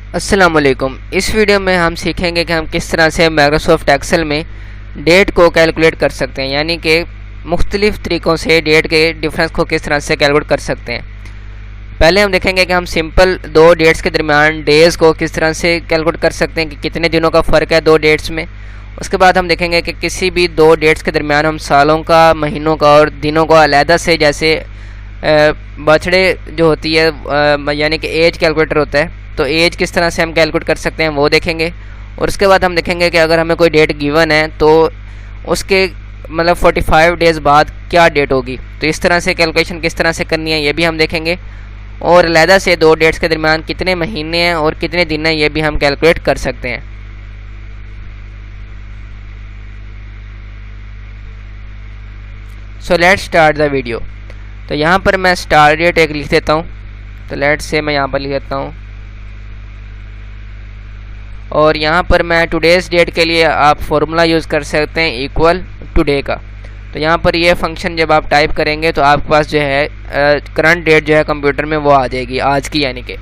अस्सलामुअलैकुम। इस वीडियो में हम सीखेंगे कि हम किस तरह से माइक्रोसॉफ्ट एक्सेल में डेट को कैलकुलेट कर सकते हैं, यानी कि मुख्तलिफ़ तरीक़ों से डेट के डिफरेंस को किस तरह से कैलकुलेट कर सकते हैं। पहले हम देखेंगे कि हम सिंपल दो डेट्स के दरमियान डेज़ को किस तरह से कैलकुलेट कर सकते हैं कि कितने दिनों का फ़र्क है दो डेट्स में। उसके बाद हम देखेंगे कि किसी भी दो डेट्स के दरमियान हम सालों का, महीनों का और दिनों का अलहदा से, जैसे बर्थडे जो होती है यानी कि एज कैलकुलेटर होता है, तो एज किस तरह से हम कैलकुलेट कर सकते हैं वो देखेंगे। और उसके बाद हम देखेंगे कि अगर हमें कोई डेट गिवन है तो उसके मतलब 45 डेज़ बाद क्या डेट होगी, तो इस तरह से कैलकुलेशन किस तरह से करनी है ये भी हम देखेंगे। और अलहदा से दो डेट्स के दरमियान कितने महीने हैं और कितने दिन हैं ये भी हम कैलकुलेट कर सकते हैं। So let's start the video. तो यहाँ पर मैं स्टार्ट डेट एक लिख देता हूँ। तो लेट्स से मैं यहाँ पर लिख देता हूँ, और यहाँ पर मैं टुडेज़ डेट के लिए आप फॉर्मूला यूज़ कर सकते हैं इक्वल टुडे का। तो यहाँ पर ये फंक्शन जब आप टाइप करेंगे तो आपके पास जो है करंट डेट जो है कंप्यूटर में वो आ जाएगी आज की, यानी कि।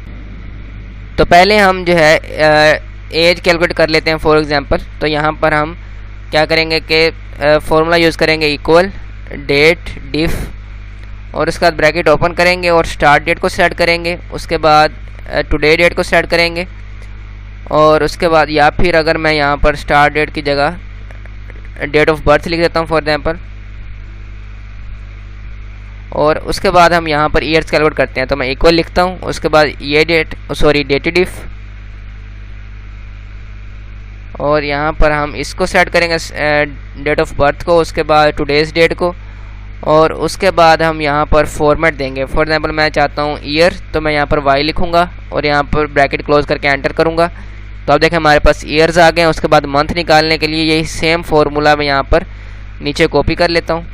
तो पहले हम जो है एज कैलकुलेट कर लेते हैं फॉर एग्जांपल। तो यहाँ पर हम क्या करेंगे कि फॉर्मूला यूज़ करेंगे इक्वल डेट डिफ, और उसके बाद ब्रैकेट ओपन करेंगे और स्टार्ट डेट को सेलेक्ट करेंगे। उसके बाद टुडे डेट को सेलेक्ट करेंगे, और उसके बाद या फिर अगर मैं यहाँ पर स्टार्ट डेट की जगह डेट ऑफ बर्थ लिख देता हूँ फॉर एग्जांपल, और उसके बाद हम यहाँ पर ईयर्स कैलकुलेट करते हैं। तो मैं इक्वल लिखता हूँ, उसके बाद ये डेट डिफ, और यहाँ पर हम इसको सेट करेंगे डेट ऑफ बर्थ को, उसके बाद टुडेज़ डेट को, और उसके बाद हम यहाँ पर फॉर्मेट देंगे। फॉर एग्जांपल मैं चाहता हूँ ईयर, तो मैं यहाँ पर वाई लिखूँगा और यहाँ पर ब्रैकेट क्लोज करके एंटर करूँगा। तो आप देखें हमारे पास ईयर्स आ गए हैं। उसके बाद मंथ निकालने के लिए यही सेम फार्मूला मैं यहाँ पर नीचे कॉपी कर लेता हूँ।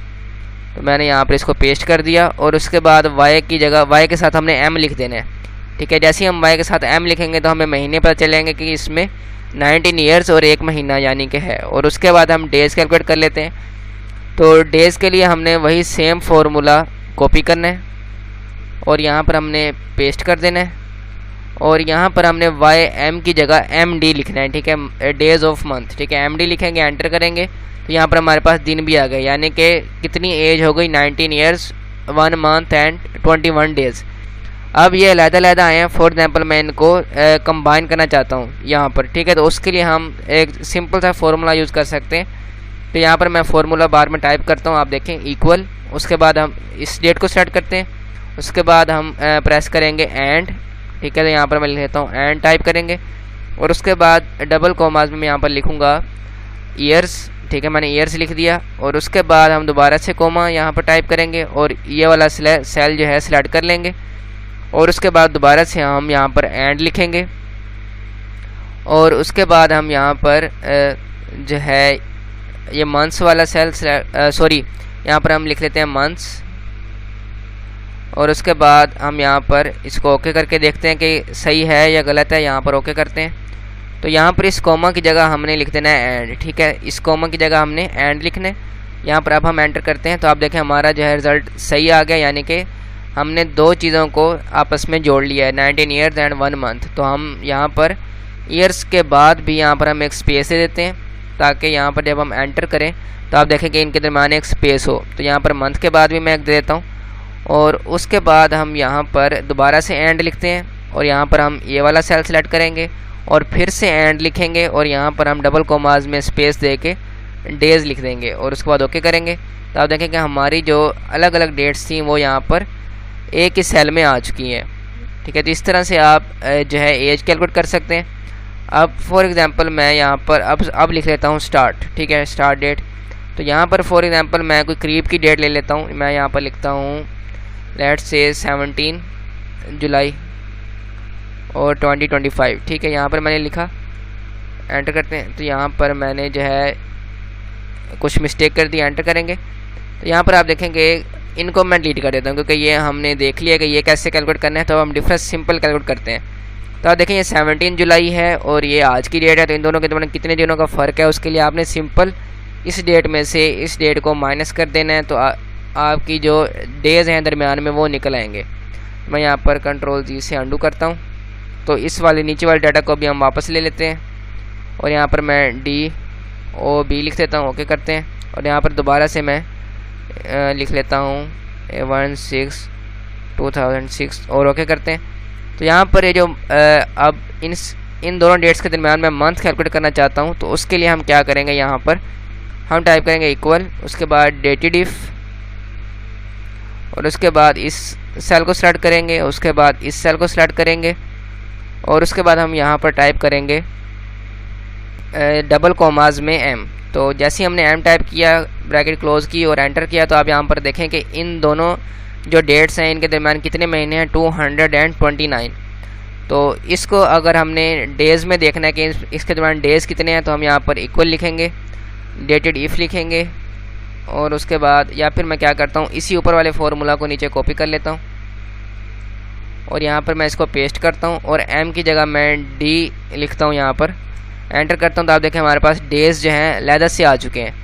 तो मैंने यहाँ पर इसको पेस्ट कर दिया, और उसके बाद वाई की जगह वाई के साथ हमने एम लिख देना है। ठीक है, जैसे ही हम वाई के साथ एम लिखेंगे तो हमें महीने पता चलेंगे कि इसमें 19 ईयर्स और एक महीना यानी कि है। और उसके बाद हम डेज़ कैलकुलेट कर लेते हैं। तो डेज़ के लिए हमने वही सेम फार्मूला कॉपी करना है और यहाँ पर हमने पेस्ट कर देना है, और यहाँ पर हमने वाई एम की जगह एम डी लिखना है। ठीक है, डेज़ ऑफ मंथ। ठीक है, एम डी लिखेंगे, एंटर करेंगे, तो यहाँ पर हमारे पास दिन भी आ गए, यानी कि कितनी एज हो गई 19 ईयर्स 1 मंथ एंड 21 डेज़। अब ये अलग-अलग आए हैं। फॉर एग्जांपल मैं इनको कंबाइन करना चाहता हूँ यहाँ पर। ठीक है, तो उसके लिए हम एक सिंपल सा फार्मूला यूज़ कर सकते हैं। तो यहाँ पर मैं फार्मूला बार में टाइप करता हूँ, आप देखें इक्वल, उसके बाद हम इस डेट को सेट करते हैं, उसके बाद हम प्रेस करेंगे एंड। ठीक है, तो यहाँ पर मैं लिख लेता हूँ एंड टाइप करेंगे, और उसके बाद डबल कॉमास में मैं यहाँ पर लिखूँगा ईयर्स। ठीक है, मैंने ईयर्स लिख दिया, और उसके बाद हम दोबारा से कोमा यहाँ पर टाइप करेंगे और ये वाला सेल जो है सिलेक्ट कर लेंगे, और उसके बाद दोबारा से हम यहाँ पर एंड लिखेंगे, और उसके बाद हम यहाँ पर जो है ये मंथ्स वाला सेल यहाँ पर हम लिख लेते हैं मंथ्स, और उसके बाद हम यहाँ पर इसको ओके करके देखते हैं कि सही है या गलत है। यहाँ पर ओके करते हैं। तो यहाँ पर इस कोमा की जगह हमने लिख देना है एंड। ठीक है, इस कोमा की जगह हमने एंड लिखना है। यहाँ पर अब हम एंटर करते हैं, तो आप देखें हमारा जो है रिज़ल्ट सही आ गया, यानी कि हमने दो चीज़ों को आपस में जोड़ लिया है, 19 ईयर्स एंड 1 मंथ। तो हम यहाँ पर ईयर्स के बाद भी यहाँ पर हम एक स्पेस दे देते हैं, ताकि यहाँ पर जब हम एंटर करें तो आप देखें कि इनके दरमियान एक स्पेस हो। तो यहाँ पर मंथ के बाद भी मैं एक दे देता हूँ, और उसके बाद हम यहाँ पर दोबारा से एंड लिखते हैं, और यहाँ पर हम ये वाला सेल सेलेक्ट करेंगे और फिर से एंड लिखेंगे, और यहाँ पर हम डबल कॉमास में स्पेस दे के डेज़ लिख देंगे, और उसके बाद ओके करेंगे। तो आप देखें कि हमारी जो अलग अलग डेट्स थी वो यहाँ पर एक ही सेल में आ चुकी हैं। ठीक है, तो इस तरह से आप जो है एज कैलकुलेट कर सकते हैं। अब फॉर एग्जांपल मैं यहाँ पर अब लिख लेता हूँ स्टार्ट। ठीक है, स्टार्ट डेट। तो यहाँ पर फॉर एग्जांपल मैं कोई करीब की डेट ले लेता हूँ। मैं यहाँ पर लिखता हूँ लेट्स से 17 जुलाई और 2025। ठीक है, यहाँ पर मैंने लिखा, एंटर करते हैं। तो यहाँ पर मैंने जो है कुछ मिस्टेक कर दी, एंटर करेंगे। तो यहाँ पर आप देखेंगे इनको मैं डिलीट कर देता हूँ, क्योंकि ये हमने देख लिया कि ये कैसे कैलकुलेट करना है। तो हम डिफरेंस सिंपल कैलकुलेट करते हैं। तो आप देखें ये 17 जुलाई है और ये आज की डेट है, तो इन दोनों के दरमियान कितने दिनों का फ़र्क है उसके लिए आपने सिंपल इस डेट में से इस डेट को माइनस कर देना है। तो आपकी जो डेज़ हैं दरमियान में वो निकल आएंगे। मैं यहाँ पर कंट्रोल जी से अंडू करता हूँ, तो इस वाले नीचे वाले डाटा को भी हम वापस ले लेते हैं और यहाँ पर मैं DOB लिख देता हूँ, ओके करते हैं। और यहाँ पर दोबारा से मैं लिख लेता हूँ 16/2006 और ओके करते हैं। तो यहाँ पर ये जो अब इन दोनों डेट्स के दरम्यान मैं मंथ कैलकुलेट करना चाहता हूँ, तो उसके लिए हम क्या करेंगे, यहाँ पर हम टाइप करेंगे इक्वल, उसके बाद डेटेड इफ, और उसके बाद इस सेल को सेलेक्ट करेंगे, उसके बाद इस सेल को सेलेक्ट करेंगे और उसके बाद हम यहाँ पर टाइप करेंगे डबल कॉमाज में M। तो जैसे ही हमने M टाइप किया, ब्रैकेट क्लोज की और एंटर किया, तो आप यहाँ पर देखें कि इन दोनों जो डेट्स हैं इनके दरम्यान कितने महीने हैं, 229। तो इसको अगर हमने डेज़ में देखना है कि इसके दरम्यान डेज़ कितने हैं, तो हम यहाँ पर इक्वल लिखेंगे, डेटेड इफ़ लिखेंगे और उसके बाद या फिर मैं क्या करता हूँ, इसी ऊपर वाले फार्मूला को नीचे कॉपी कर लेता हूँ और यहाँ पर मैं इसको पेस्ट करता हूँ और M की जगह मैं D लिखता हूँ, यहाँ पर एंटर करता हूँ। तो आप देखें हमारे पास डेज़ जो हैं लैदर से आ चुके हैं।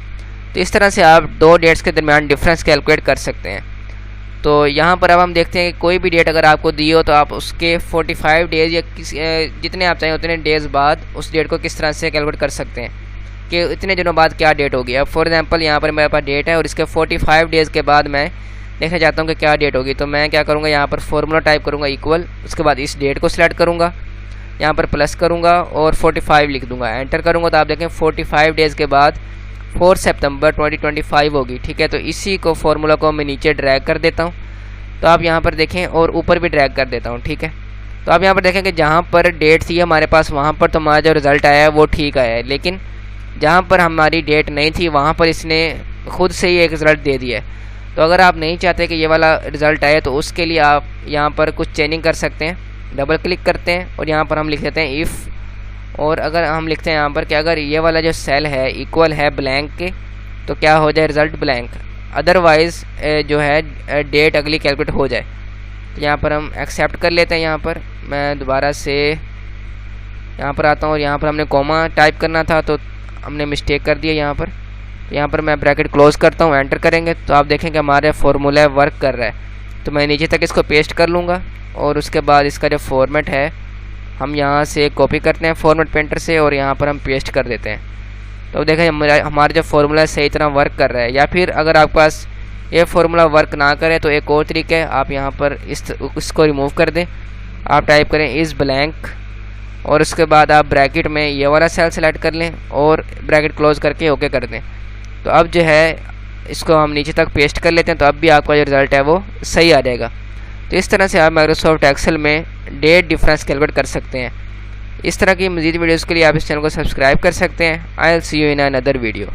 तो इस तरह से आप दो डेट्स के दरमियान डिफरेंस कैलकुलेट कर सकते हैं। तो यहाँ पर अब हम देखते हैं कि कोई भी डेट अगर आपको दी हो तो आप उसके 45 डेज़ या जितने आप चाहें उतने डेज़ बाद उस डेट को किस तरह से कैलकुलेट कर सकते हैं कि इतने दिनों बाद क्या डेट होगी। अब फॉर एग्जांपल यहाँ पर मेरे पास डेट है और इसके 45 डेज़ के बाद मैं देखना चाहता हूँ कि क्या डेट होगी। तो मैं क्या करूँगा, यहाँ पर फार्मूला टाइप करूँगा इक्वल, उसके बाद इस डेट को सिलेक्ट करूँगा, यहाँ पर प्लस करूँगा और 45 लिख दूँगा, एंटर करूँगा। तो आप देखें 45 डेज़ के बाद 4 सितंबर 2025 होगी। ठीक है, तो इसी को फार्मूला को मैं नीचे ड्रैग कर देता हूँ। तो आप यहाँ पर देखें और ऊपर भी ड्रैग कर देता हूँ। ठीक है, तो आप यहाँ पर देखें कि जहाँ पर डेट थी हमारे पास वहाँ पर तो हमारा जो रिज़ल्ट आया है वो ठीक आया है, लेकिन जहाँ पर हमारी डेट नहीं थी वहाँ पर इसने खुद से ही एक रिज़ल्ट दे दिया है। तो अगर आप नहीं चाहते कि ये वाला रिज़ल्ट आए तो उसके लिए आप यहाँ पर कुछ चेंजिंग कर सकते हैं। डबल क्लिक करते हैं और यहाँ पर हम लिख देते हैं इफ़, और अगर हम लिखते हैं यहाँ पर कि अगर ये वाला जो सेल है इक्वल है ब्लैंक के तो क्या हो जाए, रिज़ल्ट ब्लैंक, अदरवाइज़ जो है डेट अगली कैलकुलेट हो जाए। तो यहाँ पर हम एक्सेप्ट कर लेते हैं। यहाँ पर मैं दोबारा से यहाँ पर आता हूँ और यहाँ पर हमने कॉमा टाइप करना था तो हमने मिस्टेक कर दिया यहाँ पर। यहाँ पर मैं ब्रैकेट क्लोज करता हूँ, एंटर करेंगे तो आप देखेंगे हमारे फार्मूला वर्क कर रहा है। तो मैं नीचे तक इसको पेस्ट कर लूँगा और उसके बाद इसका जो फॉर्मेट है हम यहाँ से कॉपी करते हैं फॉर्मेट पेंटर से और यहाँ पर हम पेस्ट कर देते हैं। तो देखें हमारा जो फार्मूला सही तरह वर्क कर रहा है। या फिर अगर आपके पास ये फार्मूला वर्क ना करे तो एक और तरीका है, आप यहाँ पर इसको रिमूव कर दें। आप टाइप करें इज़ ब्लैंक और उसके बाद आप ब्रैकेट में ये वाला सेल सेलेक्ट कर लें और ब्रैकेट क्लोज करके ओके कर दें। तो अब जो है इसको हम नीचे तक पेस्ट कर लेते हैं, तो अब भी आपका जो रिज़ल्ट है वो सही आ जाएगा। तो इस तरह से आप माइक्रोसॉफ्ट एक्सेल में डेट डिफरेंस कैलकुलेट कर सकते हैं। इस तरह की मज़ीद वीडियोज़ के लिए आप इस चैनल को सब्सक्राइब कर सकते हैं। I will see you in another video.